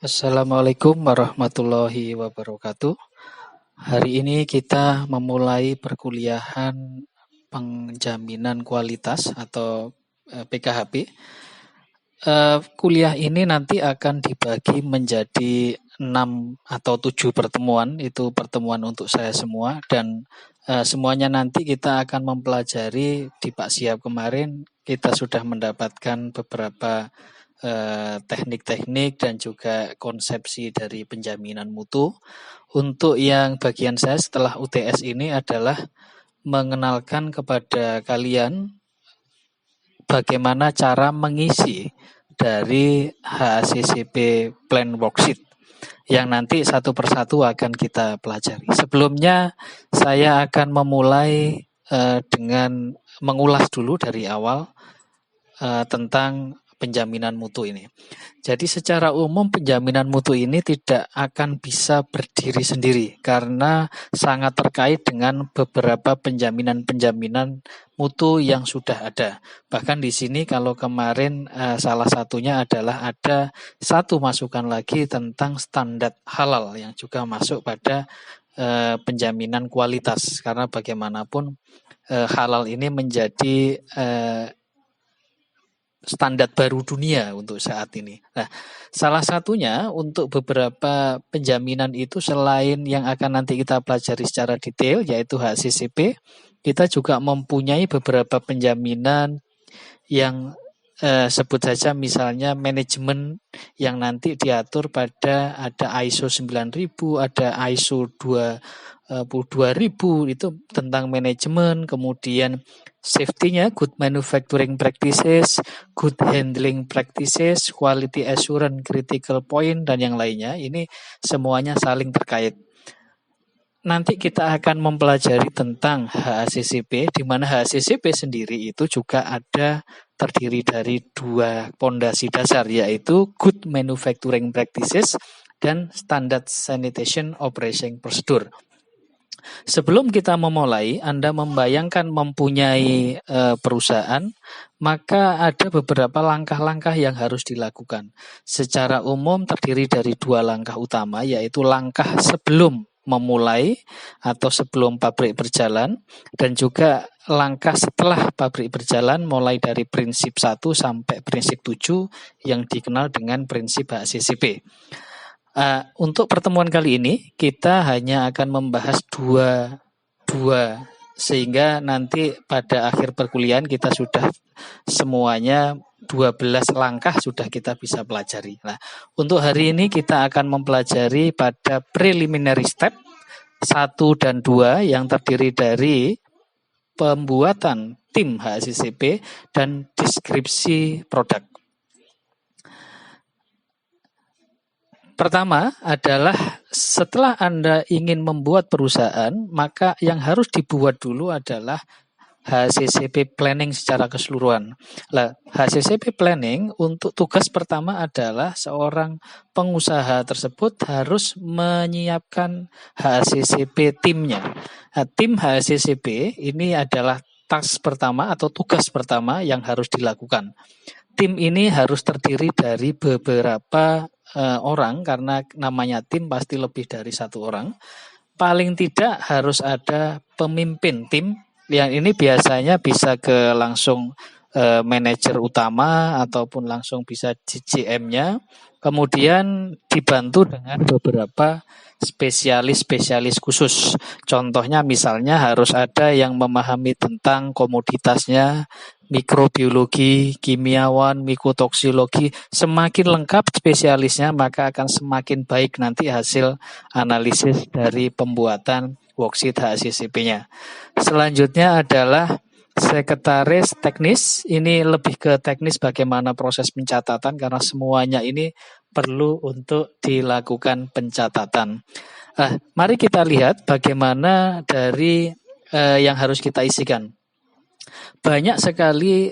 Assalamualaikum warahmatullahi wabarakatuh. Hari ini kita memulai perkuliahan penjaminan kualitas atau PKHP. Kuliah ini nanti akan dibagi menjadi 6 atau 7 pertemuan. Itu pertemuan untuk saya semua dan semuanya nanti kita akan mempelajari di Pak Siap kemarin kita sudah mendapatkan beberapa teknik-teknik dan juga konsepsi dari penjaminan mutu. Untuk yang bagian saya setelah UTS ini adalah mengenalkan kepada kalian bagaimana cara mengisi dari HACCP Plan Worksheet yang nanti satu persatu akan kita pelajari. Sebelumnya saya akan memulai dengan mengulas dulu dari awal tentang penjaminan mutu ini. Jadi secara umum penjaminan mutu ini tidak akan bisa berdiri sendiri karena sangat terkait dengan beberapa penjaminan-penjaminan mutu yang sudah ada. Bahkan di sini kalau kemarin salah satunya adalah ada satu masukan lagi tentang standar halal yang juga masuk pada penjaminan kualitas karena bagaimanapun halal ini menjadi standar baru dunia untuk saat ini. Nah, salah satunya untuk beberapa penjaminan itu selain yang akan nanti kita pelajari secara detail yaitu HACCP, kita juga mempunyai beberapa penjaminan yang sebut saja misalnya manajemen yang nanti diatur pada ada ISO 9000, ada ISO 22000 itu tentang manajemen, kemudian safety-nya, good manufacturing practices, good handling practices, quality assurance, critical point, dan yang lainnya. Ini semuanya saling terkait. Nanti kita akan mempelajari tentang HACCP, di mana HACCP sendiri itu juga ada terdiri dari dua pondasi dasar, yaitu good manufacturing practices dan standard sanitation operation procedure. Sebelum kita memulai, Anda membayangkan mempunyai perusahaan, maka ada beberapa langkah-langkah yang harus dilakukan. Secara umum terdiri dari dua langkah utama, yaitu langkah sebelum memulai atau sebelum pabrik berjalan, dan juga langkah setelah pabrik berjalan mulai dari prinsip 1 sampai prinsip 7 yang dikenal dengan prinsip HACCP. Untuk pertemuan kali ini kita hanya akan membahas dua sehingga nanti pada akhir perkuliahan kita sudah semuanya 12 langkah sudah kita bisa pelajari. Nah, untuk hari ini kita akan mempelajari pada preliminary step 1 dan 2 yang terdiri dari pembuatan tim HACCP dan deskripsi produk. Pertama adalah setelah Anda ingin membuat perusahaan, maka yang harus dibuat dulu adalah HACCP planning secara keseluruhan. Nah, HACCP planning untuk tugas pertama adalah seorang pengusaha tersebut harus menyiapkan HACCP timnya. Nah, tim HACCP ini adalah task pertama atau tugas pertama yang harus dilakukan. Tim ini harus terdiri dari beberapa orang karena namanya tim pasti lebih dari satu orang. Paling tidak harus ada pemimpin tim yang ini biasanya bisa ke langsung manajer utama ataupun langsung bisa GM-nya. Kemudian dibantu dengan beberapa spesialis khusus. Contohnya misalnya harus ada yang memahami tentang komoditasnya, mikrobiologi, kimiawan, mikotoksiologi. Semakin lengkap spesialisnya maka akan semakin baik nanti hasil analisis dari pembuatan worksheet HACCP-nya. Selanjutnya adalah sekretaris teknis. Ini lebih ke teknis bagaimana proses pencatatan karena semuanya ini perlu untuk dilakukan pencatatan. Mari kita lihat bagaimana dari yang harus kita isikan. Banyak sekali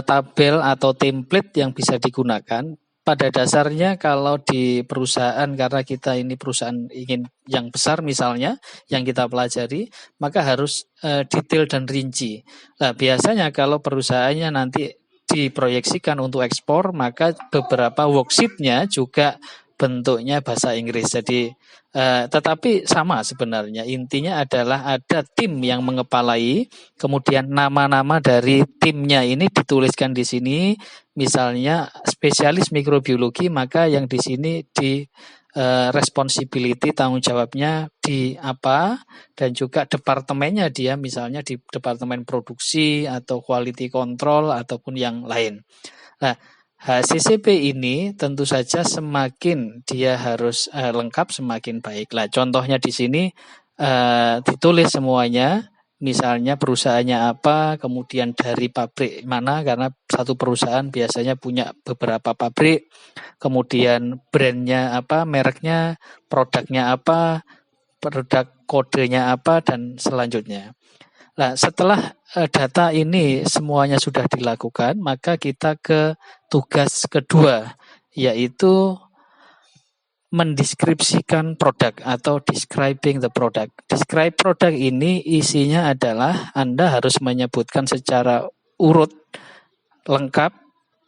tabel atau template yang bisa digunakan. Pada dasarnya kalau di perusahaan, karena kita ini perusahaan ingin yang besar misalnya, yang kita pelajari, maka harus detail dan rinci. Nah, biasanya kalau perusahaannya nanti diproyeksikan untuk ekspor, maka beberapa worksheet-nya juga bentuknya bahasa Inggris. Jadi tetapi sama sebenarnya. Intinya adalah ada tim yang mengepalai, kemudian nama-nama dari timnya ini dituliskan di sini. Misalnya spesialis mikrobiologi, maka yang di sini di responsibility, tanggung jawabnya di apa, dan juga departemennya dia misalnya di departemen produksi atau quality control ataupun yang lain. Nah, HACCP ini tentu saja semakin dia harus lengkap semakin baik. Lah, contohnya di sini ditulis semuanya, misalnya perusahaannya apa, kemudian dari pabrik mana, karena satu perusahaan biasanya punya beberapa pabrik, kemudian brandnya apa, mereknya, produknya apa, produk kodenya apa, dan selanjutnya. Nah, setelah data ini semuanya sudah dilakukan, maka kita ke tugas kedua, yaitu mendeskripsikan produk atau describing the product. Describe produk ini isinya adalah Anda harus menyebutkan secara urut, lengkap,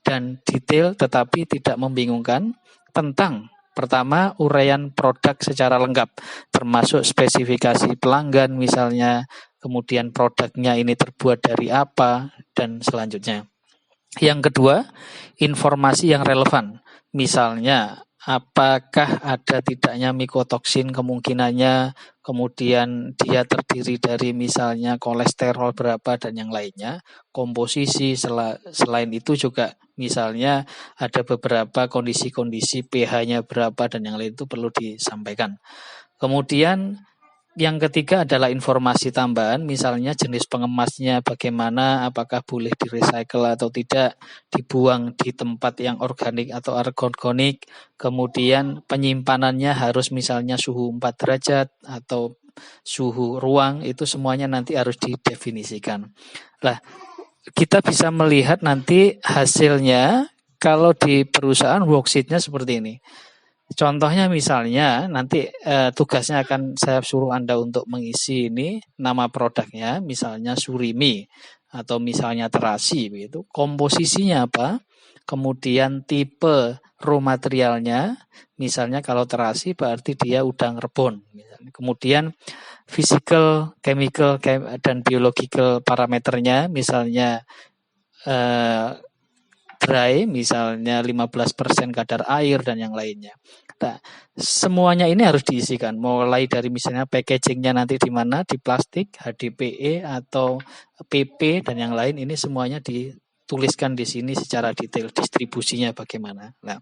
dan detail tetapi tidak membingungkan tentang pertama, uraian produk secara lengkap, termasuk spesifikasi pelanggan misalnya, kemudian produknya ini terbuat dari apa, dan selanjutnya. Yang kedua, informasi yang relevan. Misalnya, apakah ada tidaknya mikotoksin kemungkinannya, kemudian dia terdiri dari misalnya kolesterol berapa dan yang lainnya, komposisi, selain itu juga misalnya ada beberapa kondisi-kondisi pH-nya berapa dan yang lain itu perlu disampaikan. Kemudian yang ketiga adalah informasi tambahan, misalnya jenis pengemasnya bagaimana, apakah boleh direcycle atau tidak, dibuang di tempat yang organik atau anorganik, kemudian penyimpanannya harus misalnya suhu 4 derajat atau suhu ruang, itu semuanya nanti harus didefinisikan. Lah, kita bisa melihat nanti hasilnya kalau di perusahaan worksheet-nya seperti ini. Contohnya misalnya nanti tugasnya akan saya suruh Anda untuk mengisi ini nama produknya, misalnya surimi atau misalnya terasi begitu. Komposisinya apa? Kemudian tipe raw materialnya, misalnya kalau terasi berarti dia udang rebon. Kemudian physical, chemical, dan biological parameternya, misalnya dry, misalnya 15% kadar air dan yang lainnya. Nah, semuanya ini harus diisikan, mulai dari misalnya packagingnya nanti di mana, di plastik, HDPE atau PP dan yang lain, ini semuanya dituliskan di sini secara detail, distribusinya bagaimana. Nah,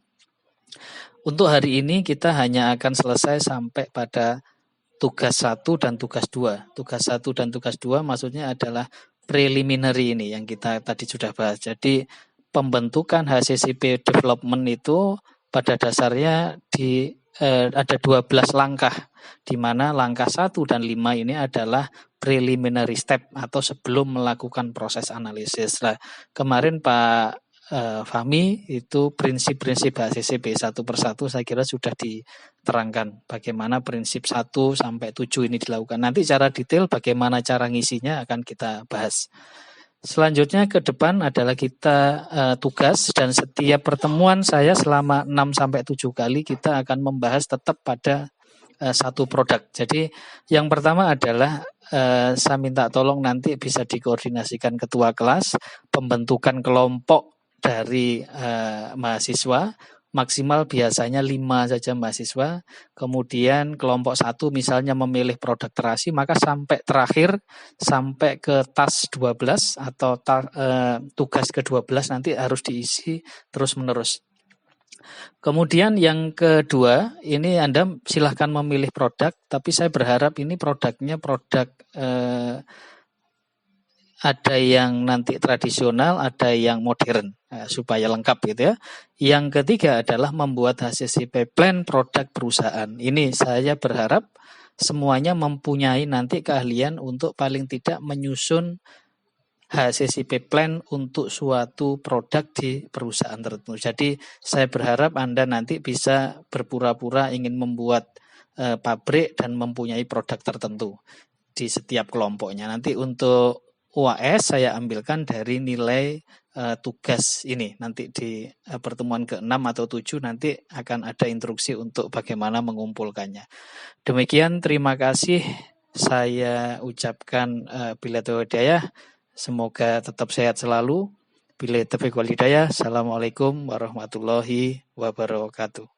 untuk hari ini kita hanya akan selesai sampai pada tugas 1 dan tugas 2. Tugas 1 dan tugas 2 maksudnya adalah preliminary ini yang kita tadi sudah bahas. Jadi pembentukan HACCP development itu pada dasarnya ada 12 langkah, di mana langkah 1 dan 5 ini adalah preliminary step atau sebelum melakukan proses analisis. Nah, kemarin Pak Fahmi itu prinsip-prinsip HACCP satu persatu saya kira sudah diterangkan bagaimana prinsip 1 sampai 7 ini dilakukan. Nanti secara detail bagaimana cara ngisinya akan kita bahas. Selanjutnya ke depan adalah kita tugas, dan setiap pertemuan saya selama 6 sampai 7 kali kita akan membahas tetap pada satu produk. Jadi yang pertama adalah saya minta tolong nanti bisa dikoordinasikan ketua kelas, pembentukan kelompok dari mahasiswa, maksimal biasanya 5 saja mahasiswa, kemudian kelompok 1 misalnya memilih produk terasi, maka sampai terakhir, sampai ke task 12 atau tugas ke-12 nanti harus diisi terus-menerus. Kemudian yang kedua, ini Anda silahkan memilih produk, tapi saya berharap ini produknya produk ada yang nanti tradisional, ada yang modern, supaya lengkap gitu ya. Yang ketiga adalah membuat HACCP plan produk perusahaan. Ini saya berharap semuanya mempunyai nanti keahlian untuk paling tidak menyusun HACCP plan untuk suatu produk di perusahaan tertentu. Jadi saya berharap Anda nanti bisa berpura-pura ingin membuat pabrik dan mempunyai produk tertentu di setiap kelompoknya. Nanti untuk UAS saya ambilkan dari nilai tugas ini. Nanti di pertemuan ke-6 atau 7 nanti akan ada instruksi untuk bagaimana mengumpulkannya. Demikian, terima kasih. Saya ucapkan billahi hidayah. Semoga tetap sehat selalu. Billahi taufiq wal hidayah. Assalamualaikum warahmatullahi wabarakatuh.